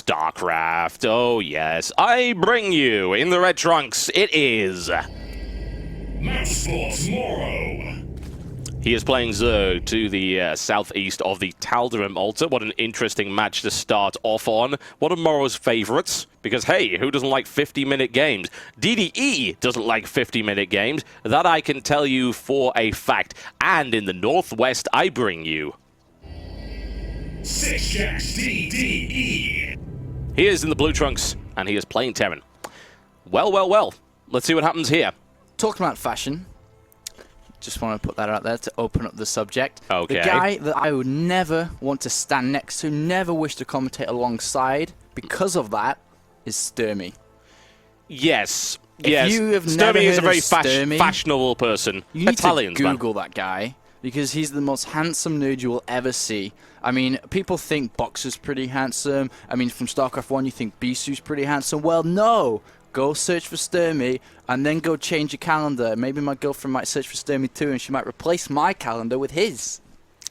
Starcraft. Oh yes, I bring you in the red trunks. It is Mousesports MorroW. He is playing Zerg to the southeast of the Tal'Darim altar. What an interesting match to start off on. One of MorroW's favorites, because hey, who doesn't like 50-minute games? DDE doesn't like 50-minute games. That I can tell you for a fact. And in the northwest, I bring you Sixjax DDE. He is in the blue trunks, and he is playing Terran. Well, well, well. Let's see what happens here. Talking about fashion, just want to put that out there to open up the subject. Okay. The guy that I would never want to stand next to, never wish to commentate alongside, because of that, is Sturmy. Yes. If yes. you have never Sturmy is a heard very of Sturmy, fashionable person. You need Italians, to Google man. that guy, because he's the most handsome nerd you will ever see. I mean, people think Boxer's pretty handsome. I mean, from StarCraft 1, you think Bisu's pretty handsome. Well, no. Go search for Sturmy, and then go change your calendar. Maybe my girlfriend might search for Sturmy too, and she might replace my calendar with his.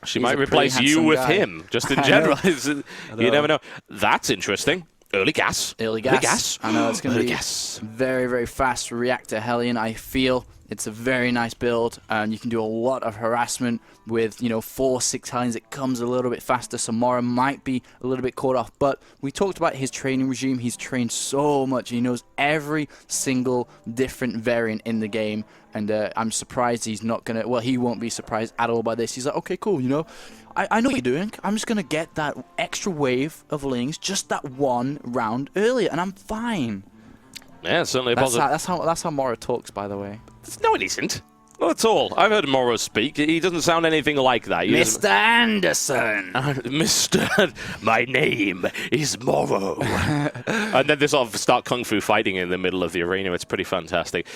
She He's might a replace pretty you handsome with guy. him, just in general. know. You never know. That's interesting. Early gas. Early gas. I know it's going to be gas. very, very fast reactor Hellion. I feel it's a very nice build, and you can do a lot of harassment with, 4-6 Hellions. It comes a little bit faster, so MorroW might be a little bit caught off. But we talked about his training regime. He's trained so much. He knows every single different variant in the game, and I'm surprised he's not going to... Well, he won't be surprised at all by this. He's like, okay, cool, I know what you're doing. I'm just going to get that extra wave of lings, just that one round earlier, and I'm fine. Yeah, certainly a That's positive. how MorroW talks, by the way. No, it isn't. Not at all. I've heard MorroW speak. He doesn't sound anything like that. Mr. Anderson! Mr. My name is MorroW. And then they sort of start kung fu fighting in the middle of the arena. It's pretty fantastic.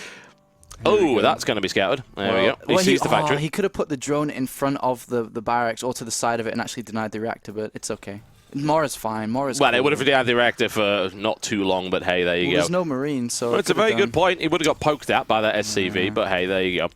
Oh, that's going to be scouted. There we go. He sees the factory. He could have put the drone in front of the barracks or to the side of it and actually denied the reactor, but it's okay. MorroW's fine. MorroW's Well, cool. it would have denied the reactor for not too long, but hey, there you go. There's no Marine, so... Well, it's a very good point. He would have got poked at by that SCV, but hey, there you go.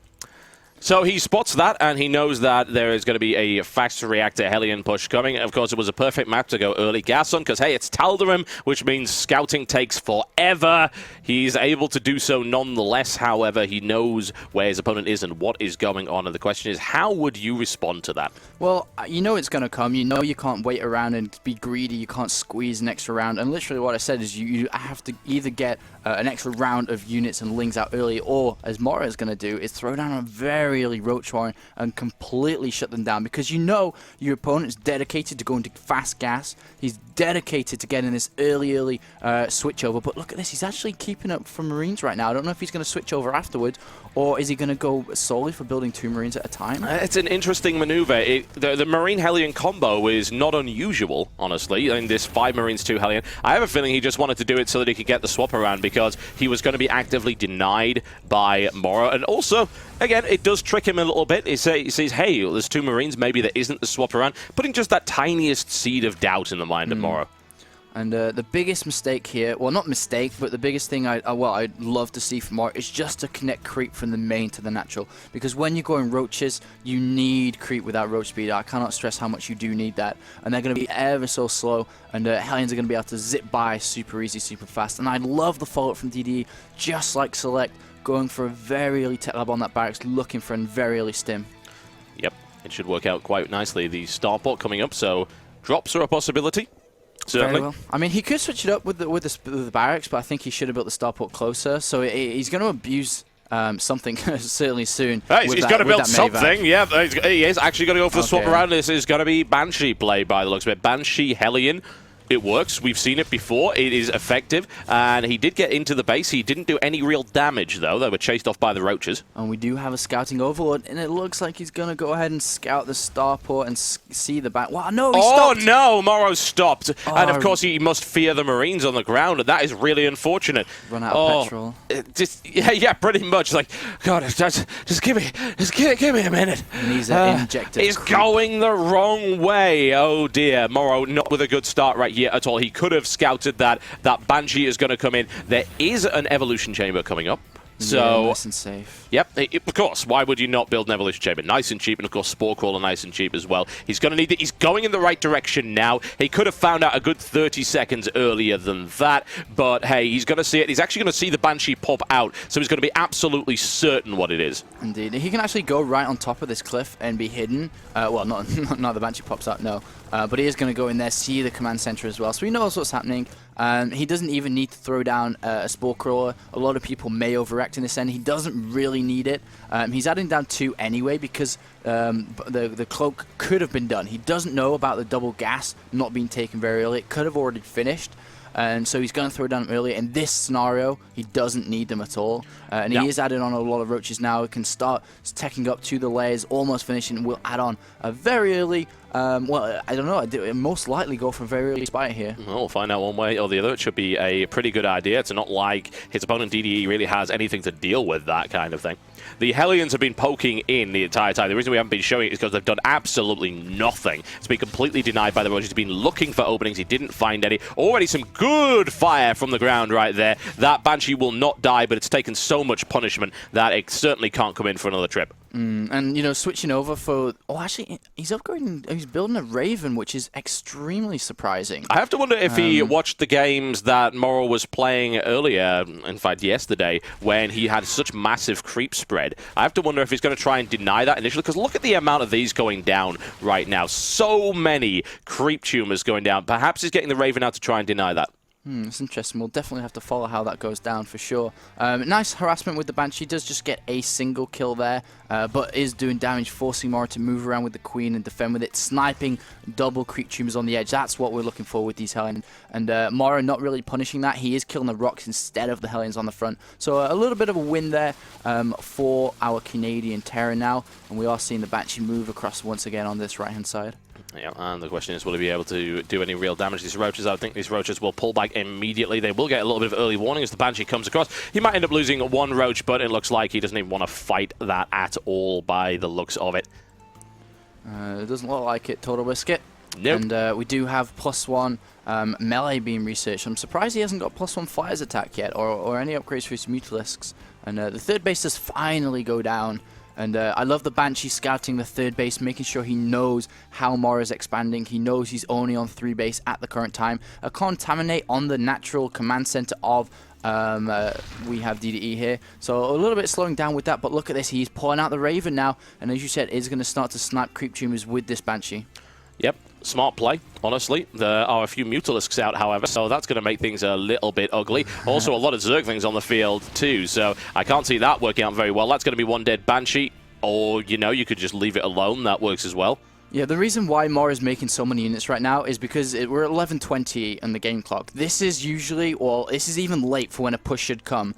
So he spots that, and he knows that there is going to be a fast reactor Hellion push coming. Of course, it was a perfect map to go early gas on, because, hey, it's Tal'Darim, which means scouting takes forever. He's able to do so nonetheless. However, he knows where his opponent is and what is going on. And the question is, how would you respond to that? Well, you know it's going to come. You know you can't wait around and be greedy. You can't squeeze an extra round. And literally what I said is you have to either get an extra round of units and lings out early, or, as MorroW is going to do, is throw down a very early roach warren and completely shut them down, because you know your opponent is dedicated to going to fast gas. He's dedicated to getting this early switch over. But look at this. He's actually keeping up for Marines right now. I don't know if he's going to switch over afterwards, or is he going to go solely for building 2 Marines at a time? It's an interesting maneuver. The Marine Hellion combo is not unusual, honestly, in this 5 Marines 2 Hellion. I have a feeling he just wanted to do it so that he could get the swap around, because he was going to be actively denied by MorroW. And also, again, it does trick him a little bit. He says, hey, there's 2 Marines, maybe there isn't the swap around, putting just that tiniest seed of doubt in the mind of MorroW. And the biggest mistake here, well, not mistake, but the biggest thing I'd love to see from MorroW is just to connect creep from the main to the natural. Because when you're going roaches, you need creep without roach speed. I cannot stress how much you do need that. And they're going to be ever so slow, and Hellions are going to be able to zip by super easy, super fast. And I love the follow-up from DDE, just like Select, going for a very early tech lab on that barracks, looking for a very early stim. Yep, it should work out quite nicely. The starport coming up, so drops are a possibility. Certainly. Very well. I mean, he could switch it up with the barracks, but I think he should have built the starport closer. So he's going to abuse something certainly soon. Hey, he's going to build something. Yeah, he is actually going to go for the swap around. This is going to be Banshee play by the looks of it. Banshee Hellion. It works. We've seen it before. It is effective. And he did get into the base. He didn't do any real damage, though. They were chased off by the roaches. And we do have a scouting overlord, and it looks like he's going to go ahead and scout the starport and see the back. Wow, no, he stopped. Oh, no, MorroW stopped. And, of course, he must fear the Marines on the ground, and that is really unfortunate. Run out of petrol. Yeah, pretty much. Like, God, just give me a minute. And he's injected. He's going the wrong way. Oh, dear. MorroW not with a good start right here at all. He could have scouted that. That Banshee is going to come in. There is an evolution chamber coming up. So, nice and safe. Yep, of course. Why would you not build an evolution chamber? Nice and cheap, and of course Spore Crawler nice and cheap as well. He's going to need it. He's going in the right direction now. He could have found out a good 30 seconds earlier than that, but hey, he's going to see it. He's actually going to see the Banshee pop out, so he's going to be absolutely certain what it is. Indeed. He can actually go right on top of this cliff and be hidden. Well, not the Banshee pops out, no. But he is going to go in there, see the command center as well, so he knows what's happening. He doesn't even need to throw down a Spore Crawler. A lot of people may overreact in this end. He doesn't really need it. He's adding down 2 anyway because the cloak could have been done. He doesn't know about the double gas not being taken very early. It could have already finished. And so he's going to throw down early. In this scenario, he doesn't need them at all. And he is adding on a lot of roaches now. He can start teching up to the layers, almost finishing. We'll add on a very early, well, I don't know. It'll most likely go for a very early spire here. Well, we'll find out one way or the other. It should be a pretty good idea. It's not like his opponent DDE really has anything to deal with that kind of thing. The Hellions have been poking in the entire time. The reason we haven't been showing it is because they've done absolutely nothing. It's been completely denied by the Roaches. He's been looking for openings. He didn't find any. Already some good fire from the ground right there. That Banshee will not die, but it's taken so much punishment that it certainly can't come in for another trip. And, you know, switching over for... Oh, actually, he's upgrading... He's building a Raven, which is extremely surprising. I have to wonder if he watched the games that MorroW was playing earlier, in fact, yesterday, when he had such massive creep spread. I have to wonder if he's going to try and deny that initially, because look at the amount of these going down right now. So many creep tumors going down. Perhaps he's getting the Raven out to try and deny that. It's interesting. We'll definitely have to follow how that goes down for sure. Nice harassment with the Banshee. Does just get a single kill there, but is doing damage, forcing MorroW to move around with the Queen and defend with it, sniping double creep tumors on the edge. That's what we're looking for with these Hellions. And MorroW not really punishing that. He is killing the rocks instead of the Hellions on the front. So a little bit of a win there for our Canadian Terran now. And we are seeing the Banshee move across once again on this right-hand side. Yeah, and the question is, will he be able to do any real damage to these Roaches? I think these Roaches will pull back immediately. They will get a little bit of early warning as the Banshee comes across. He might end up losing 1 Roach, but it looks like he doesn't even want to fight that at all by the looks of it. It doesn't look like it, TotalBiscuit. Nope. And we do have +1 melee being researched. I'm surprised he hasn't got +1 fires attack yet, or any upgrades for his Mutalisks. And the third base does finally go down. And I love the Banshee scouting the third base, making sure he knows how MorroW is expanding. He knows he's only on 3 base at the current time. A contaminate on the natural command center of we have DDE here. So a little bit slowing down with that, but look at this. He's pulling out the Raven now. And as you said, is going to start to snipe creep tumors with this Banshee. Yep, smart play, honestly. There are a few Mutalisks out, however, so that's going to make things a little bit ugly. Also, a lot of Zerglings on the field, too, so I can't see that working out very well. That's going to be 1 dead Banshee, or, you know, you could just leave it alone. That works as well. Yeah, the reason why MorroW is making so many units right now is because we're at 11:20 on the game clock. This is usually, well, this is even late for when a push should come.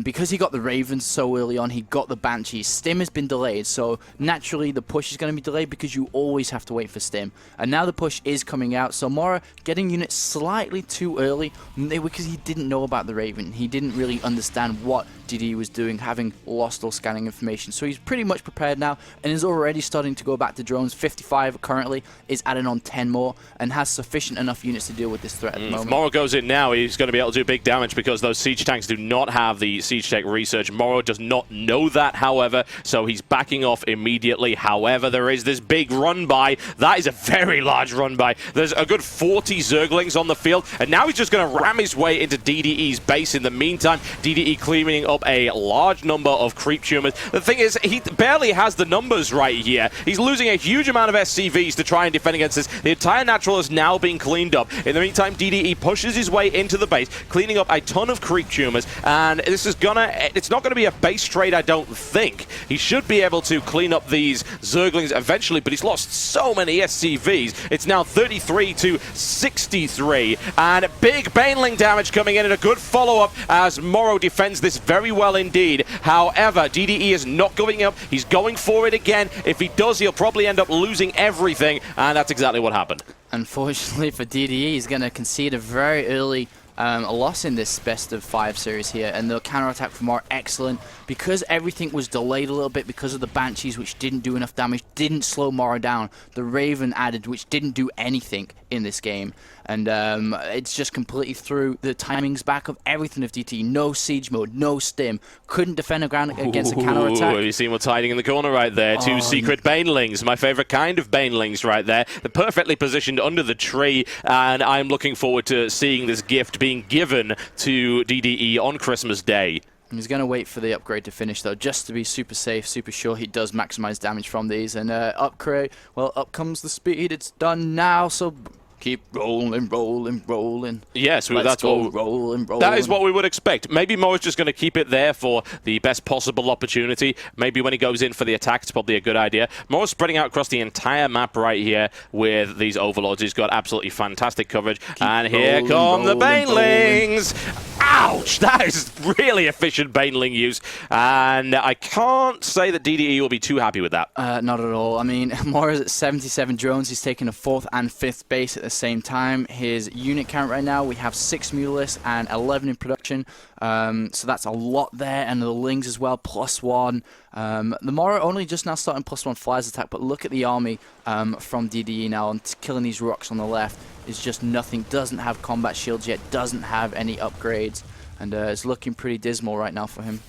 Because he got the Ravens so early on, he got the Banshee. Stim has been delayed, so naturally the push is going to be delayed because you always have to wait for Stim. And now the push is coming out, so MorroW getting units slightly too early because he didn't know about the Raven. He didn't really understand what DDE was doing, having lost all scanning information. So he's pretty much prepared now and is already starting to go back to drones. 55 currently, is adding on 10 more and has sufficient enough units to deal with this threat at the moment. If MorroW goes in now, he's going to be able to do big damage because those siege tanks do not have the siege tech research. MorroW does not know that, however, so he's backing off immediately. However, there is this big run by. That is a very large run by. There's a good 40 Zerglings on the field, and now he's just going to ram his way into DDE's base. In the meantime, DDE cleaning up a large number of creep tumors. The thing is, he barely has the numbers right here. He's losing a huge amount of SCVs to try and defend against this. The entire natural is now being cleaned up. In the meantime, DDE pushes his way into the base, cleaning up a ton of creep tumors, and this is it's not gonna be a base trade, I don't think. He should be able to clean up these Zerglings eventually, but he's lost so many SCVs. It's now 33 to 63, and big Baneling damage coming in, and a good follow-up as MorroW defends this very well indeed. However, DDE is not going up. He's going for it again. If he does, he'll probably end up losing everything, and that's exactly what happened. Unfortunately for DDE, he's going to concede a very early a loss in this best of 5 series here, and the counterattack from MorroW excellent because everything was delayed a little bit because of the Banshees, which didn't do enough damage, didn't slow MorroW down. The Raven added, which didn't do anything in this game, and it's just completely threw the timings back of everything of DT. No siege mode, no stim, couldn't defend the ground against a counterattack. Have you seen what's hiding in the corner right there? Two secret banelings, my favorite kind of banelings right there. They're perfectly positioned under the tree, and I'm looking forward to seeing this gift being given to DDE on Christmas Day. He's going to wait for the upgrade to finish, though, just to be super safe, super sure he does maximize damage from these. And upgrade, well, up comes the speed. It's done now, so keep rolling, rolling, rolling. Yes, that's what rolling. That is what we would expect. Maybe MorroW's just going to keep it there for the best possible opportunity. Maybe when he goes in for the attack, it's probably a good idea. MorroW's spreading out across the entire map right here with these overlords. He's got absolutely fantastic coverage. And here come the banelings. Ouch! That is really efficient baneling use. And I can't say that DDE will be too happy with that. Not at all. I mean, MorroW's at 77 drones. He's taking a 4th and 5th base at the same time. His unit count right now, we have 6 Mutalisks and 11 in production. So that's a lot there. And the Lings as well, +1. The MorroW only just now starting +1 flyers attack, but look at the army from DDE now, and killing these rocks on the left is just nothing. Doesn't have combat shields yet, doesn't have any upgrades, and it's looking pretty dismal right now for him.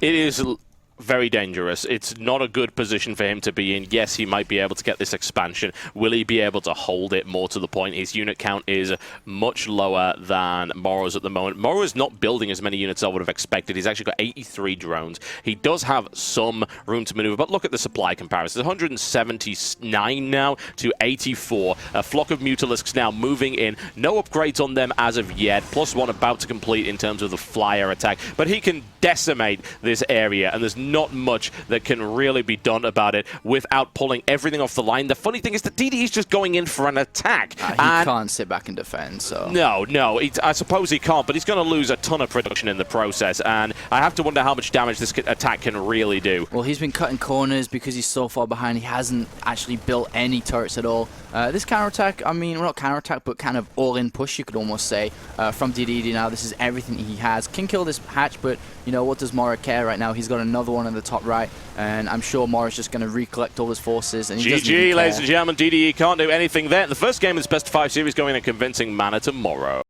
It is very dangerous. It's not a good position for him to be in. Yes, he might be able to get this expansion. Will he be able to hold it? More to the point, his unit count is much lower than MorroW's at the moment. MorroW is not building as many units as I would have expected. He's actually got 83 drones. He does have some room to maneuver, but look at the supply comparison. 179 now to 84. A flock of Mutalisks now moving in. No upgrades on them as of yet. +1 about to complete in terms of the flyer attack, but he can decimate this area, and there's not much that can really be done about it without pulling everything off the line. The funny thing is that DDE is just going in for an attack. He can't sit back and defend, so... No, I suppose he can't, but he's going to lose a ton of production in the process, and I have to wonder how much damage this attack can really do. Well, he's been cutting corners because he's so far behind. He hasn't actually built any turrets at all. This counterattack, I mean, well, not counterattack, but kind of all-in push, you could almost say, from DDE now. This is everything he has. Can kill this hatch, but, you know, what does MorroW care right now? He's got another one in the top right, and I'm sure MorroW's just going to recollect all his forces. And GG, ladies and gentlemen, DDE can't do anything there. The first game of this best of 5 series going in a convincing manner to MorroW.